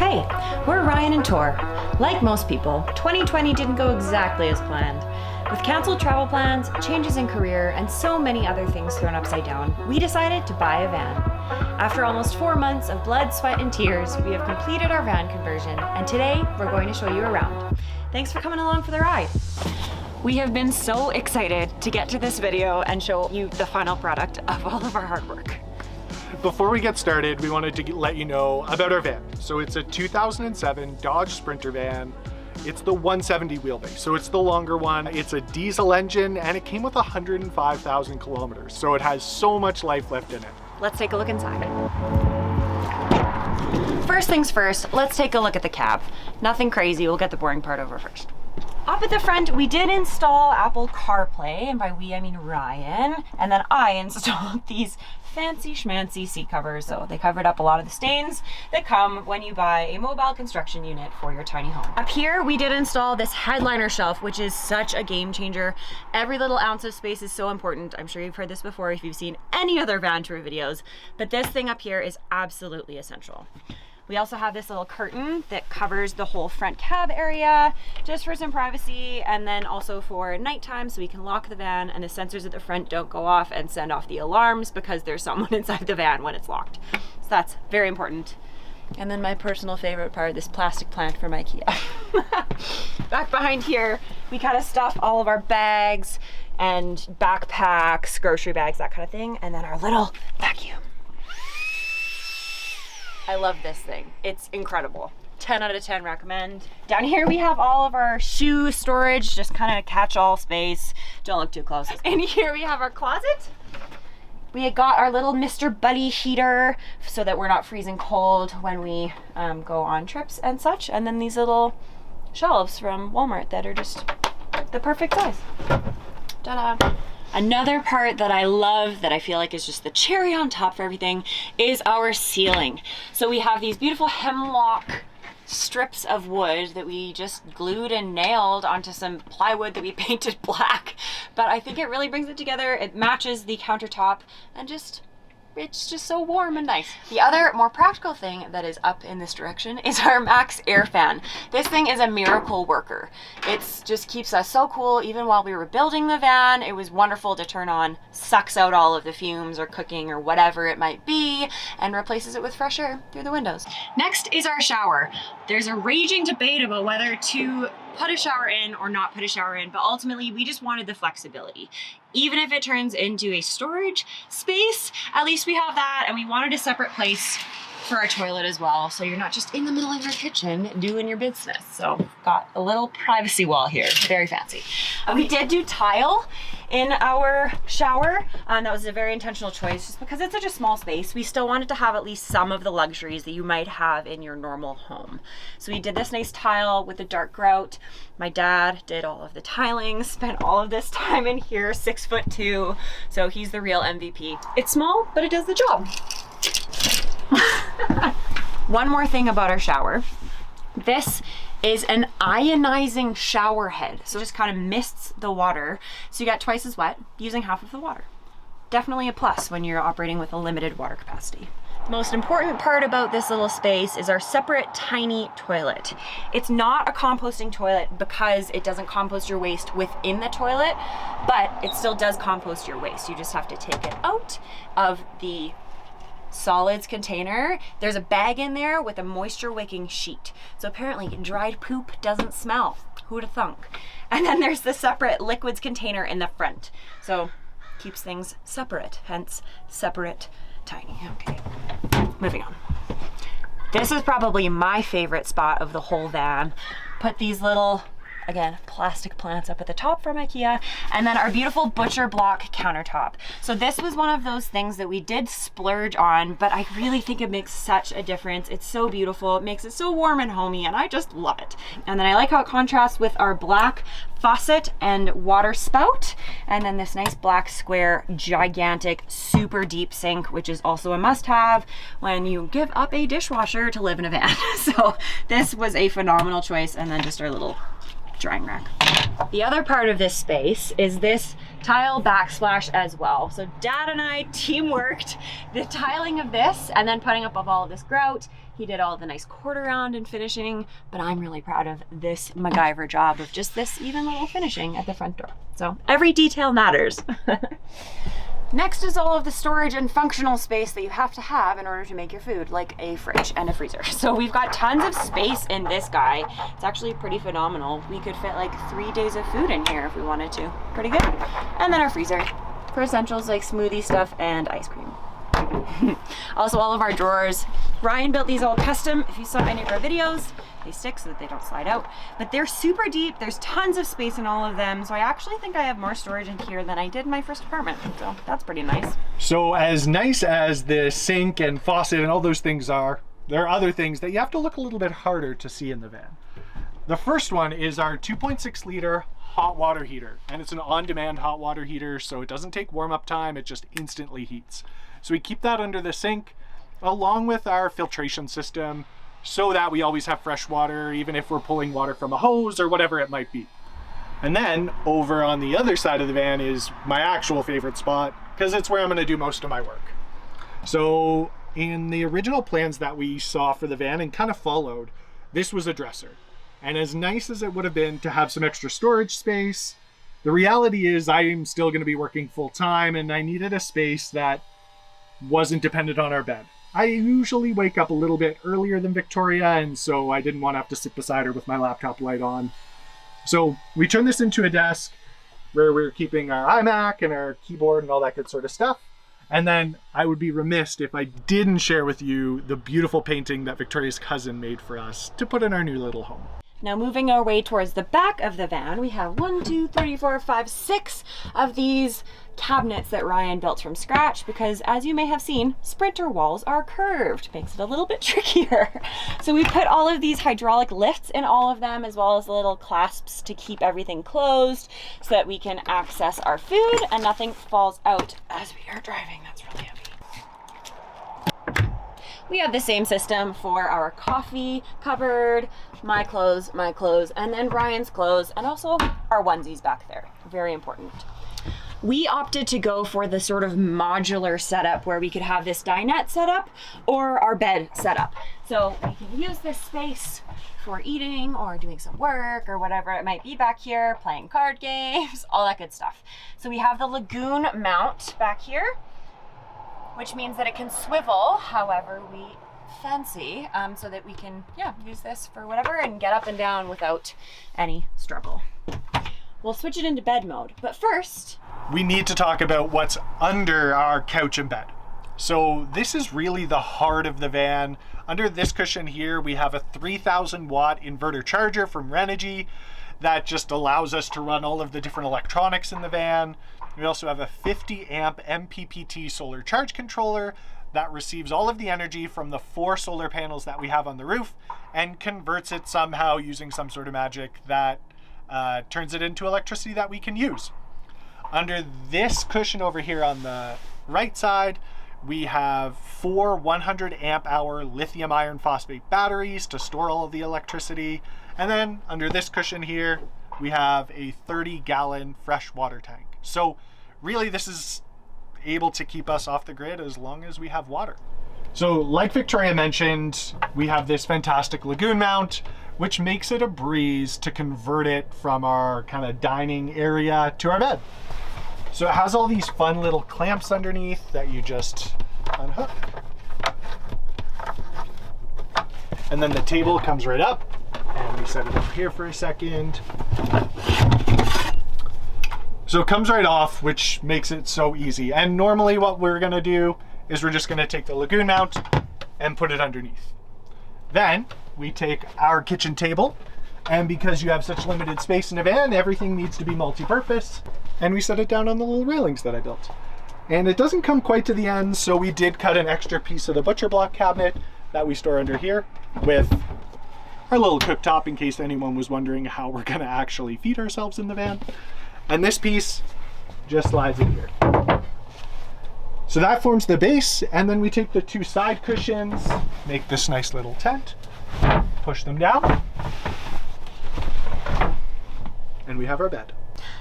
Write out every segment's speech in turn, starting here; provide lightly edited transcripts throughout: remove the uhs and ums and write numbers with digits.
Hey, we're Ryan and Tor. Like most people, 2020 didn't go exactly as planned. With canceled travel plans, changes in career, and so many other things thrown upside down, we decided to buy a van. After almost 4 months of blood, sweat, and tears, we have completed our van conversion, and today we're going to show you around. Thanks for coming along for the ride. We have been so excited to get to this video and show you the final product of all of our hard work. Before we get started, we wanted to let you know about our van. So it's a 2007 Dodge Sprinter van. It's the 170 wheelbase, so it's the longer one. It's a diesel engine and it came with 105,000 kilometers. So it has so much life left in it. Let's take a look inside. First things first, let's take a look at the cab. Nothing crazy, we'll get the boring part over first. Up at the front, we did install Apple CarPlay, and by we I mean Ryan, and then I installed these fancy schmancy seat covers, so they covered up a lot of the stains that come when you buy a mobile construction unit for your tiny home. Up here, we did install this headliner shelf, which is such a game changer. Every little ounce of space is so important. I'm sure you've heard this before if you've seen any other van tour videos, but this thing up here is absolutely essential. We also have this little curtain that covers the whole front cab area just for some privacy, and then also for nighttime so we can lock the van and the sensors at the front don't go off and send off the alarms because there's someone inside the van when it's locked. So that's very important. And then my personal favorite part, this plastic plant from IKEA. Back behind here, we kind of stuff all of our bags and backpacks, grocery bags, that kind of thing, and then our little vacuum. I love this thing. It's incredible. 10 out of 10 recommend. Down here we have all of our shoe storage, just kind of catch-all space. Don't look too close. And here we have our closet. We got our little Mr. Buddy heater so that we're not freezing cold when we go on trips and such. And then these little shelves from Walmart that are just the perfect size. Ta-da! Another part that I love, that I feel like is just the cherry on top for everything, is our ceiling. So we have these beautiful hemlock strips of wood that we just glued and nailed onto some plywood that we painted black. But I think it really brings it together. It matches the countertop and it's just so warm and nice. The other more practical thing that is up in this direction is our Max air fan. This thing is a miracle worker. It just keeps us so cool. Even while we were building the van, it was wonderful to turn on, sucks out all of the fumes or cooking or whatever it might be, and replaces it with fresh air through the windows. Next is our shower. There's a raging debate about whether to put a shower in or not put a shower in, but ultimately we just wanted the flexibility. Even if it turns into a storage space, at least we have that, and we wanted a separate place for our toilet as well, so you're not just in the middle of your kitchen doing your business. So got a little privacy wall here, very fancy. We did do tile in our shower, and that was a very intentional choice just because it's such a small space. We still wanted to have at least some of the luxuries that you might have in your normal home. So we did this nice tile with a dark grout. My dad did all of the tiling, spent all of this time in here, 6'2", so he's the real MVP. It's small, but it does the job. One more thing about our shower. This is an ionizing shower head. So it just kind of mists the water. So you got twice as wet using half of the water. Definitely a plus when you're operating with a limited water capacity. The most important part about this little space is our separate tiny toilet. It's not a composting toilet because it doesn't compost your waste within the toilet, but it still does compost your waste. You just have to take it out of the solids container. There's a bag in there with a moisture wicking sheet. So apparently dried poop doesn't smell. Who'da thunk? And then there's the separate liquids container in the front. So keeps things separate, hence separate tiny. Okay, moving on. This is probably my favorite spot of the whole van. Put these little, again, plastic plants up at the top from IKEA, and then our beautiful butcher block countertop. So this was one of those things that we did splurge on, but I really think it makes such a difference. It's so beautiful. It makes it so warm and homey, and I just love it. And then I like how it contrasts with our black faucet and water spout, and then this nice black square, gigantic, super deep sink, which is also a must-have when you give up a dishwasher to live in a van. So this was a phenomenal choice, and then just our little drying rack. The other part of this space is this tile backsplash as well. So Dad and I teamworked the tiling of this and then putting up of all of this grout. He did all the nice quarter round and finishing, but I'm really proud of this MacGyver job of just this even little finishing at the front door. So every detail matters. Next is all of the storage and functional space that you have to have in order to make your food, like a fridge and a freezer. So we've got tons of space in this guy. It's actually pretty phenomenal. We could fit like 3 days of food in here if we wanted to. Pretty good. And then our freezer for essentials like smoothie stuff and ice cream. Also, all of our drawers. Ryan built these all custom. If you saw any of our videos, they stick so that they don't slide out. But they're super deep. There's tons of space in all of them. So I actually think I have more storage in here than I did in my first apartment. So that's pretty nice. So as nice as the sink and faucet and all those things are, there are other things that you have to look a little bit harder to see in the van. The first one is our 2.6 liter hot water heater. And it's an on-demand hot water heater, so it doesn't take warm-up time. It just instantly heats. So we keep that under the sink along with our filtration system so that we always have fresh water, even if we're pulling water from a hose or whatever it might be. And then over on the other side of the van is my actual favorite spot, because it's where I'm going to do most of my work. So in the original plans that we saw for the van and kind of followed, this was a dresser. And as nice as it would have been to have some extra storage space, the reality is I'm still going to be working full time and I needed a space that wasn't dependent on our bed. I usually wake up a little bit earlier than Victoria, and so I didn't want to have to sit beside her with my laptop light on. So we turned this into a desk where we're keeping our iMac and our keyboard and all that good sort of stuff. And then I would be remiss if I didn't share with you the beautiful painting that Victoria's cousin made for us to put in our new little home. Now moving our way towards the back of the van, we have 1, 2, 3, 4, 5, 6 of these cabinets that Ryan built from scratch, because as you may have seen, Sprinter walls are curved. Makes it a little bit trickier. So we put all of these hydraulic lifts in all of them, as well as little clasps to keep everything closed so that we can access our food and nothing falls out as we are driving. That's really heavy. We have the same system for our coffee cupboard, my clothes, and then Ryan's clothes, and also our onesies back there. Very important. We opted to go for the sort of modular setup where we could have this dinette setup or our bed setup. So we can use this space for eating or doing some work or whatever it might be back here, playing card games, all that good stuff. So we have the Lagoon mount back here, which means that it can swivel however we fancy, so that we can use this for whatever and get up and down without any struggle. We'll switch it into bed mode, but first we need to talk about what's under our couch and bed. So this is really the heart of the van. Under this cushion here, we have a 3,000 watt inverter charger from Renogy that just allows us to run all of the different electronics in the van. We also have a 50 amp MPPT solar charge controller that receives all of the energy from the 4 solar panels that we have on the roof and converts it somehow using some sort of magic that turns it into electricity that we can use. Under this cushion over here on the right side, we have 4 100 amp hour lithium iron phosphate batteries to store all of the electricity. And then under this cushion here, we have a 30 gallon fresh water tank. So really this is able to keep us off the grid as long as we have water. So like Victoria mentioned, we have this fantastic Lagoon mount, which makes it a breeze to convert it from our kind of dining area to our bed. So it has all these fun little clamps underneath that you just unhook. And then the table comes right up, and we set it over here for a second. So it comes right off, which makes it so easy. And normally what we're gonna do is we're just gonna take the Lagoon mount and put it underneath. Then we take our kitchen table, and because you have such limited space in a van, everything needs to be multi-purpose, and we set it down on the little railings that I built. And it doesn't come quite to the end, so we did cut an extra piece of the butcher block cabinet that we store under here with our little cooktop in case anyone was wondering how we're gonna actually feed ourselves in the van. And this piece just slides in here. So that forms the base, and then we take the 2 side cushions, make this nice little tent, push them down, and we have our bed.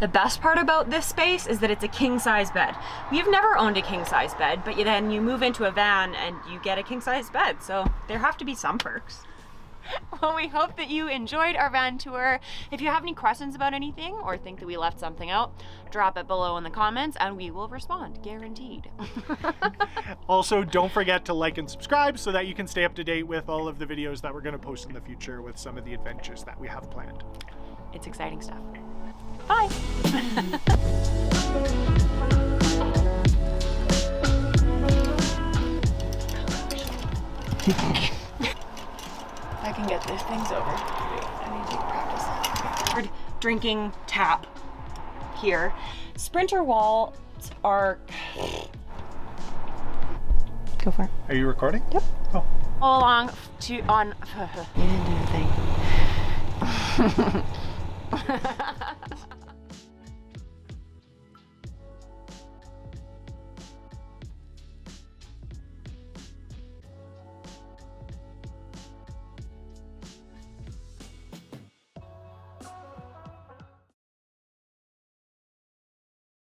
The best part about this space is that it's a king-size bed. We've never owned a king-size bed, but then you move into a van and you get a king-size bed, so there have to be some perks. Well, we hope that you enjoyed our van tour. If you have any questions about anything or think that we left something out, drop it below in the comments and we will respond, guaranteed. Also, don't forget to like and subscribe so that you can stay up to date with all of the videos that we're going to post in the future with some of the adventures that we have planned. It's exciting stuff. Bye. I can get these things over. I need to practice. Drinking tap here. Sprinter walls are. Go for it. Are you recording? Yep. Oh. All along to on. You didn't do the thing.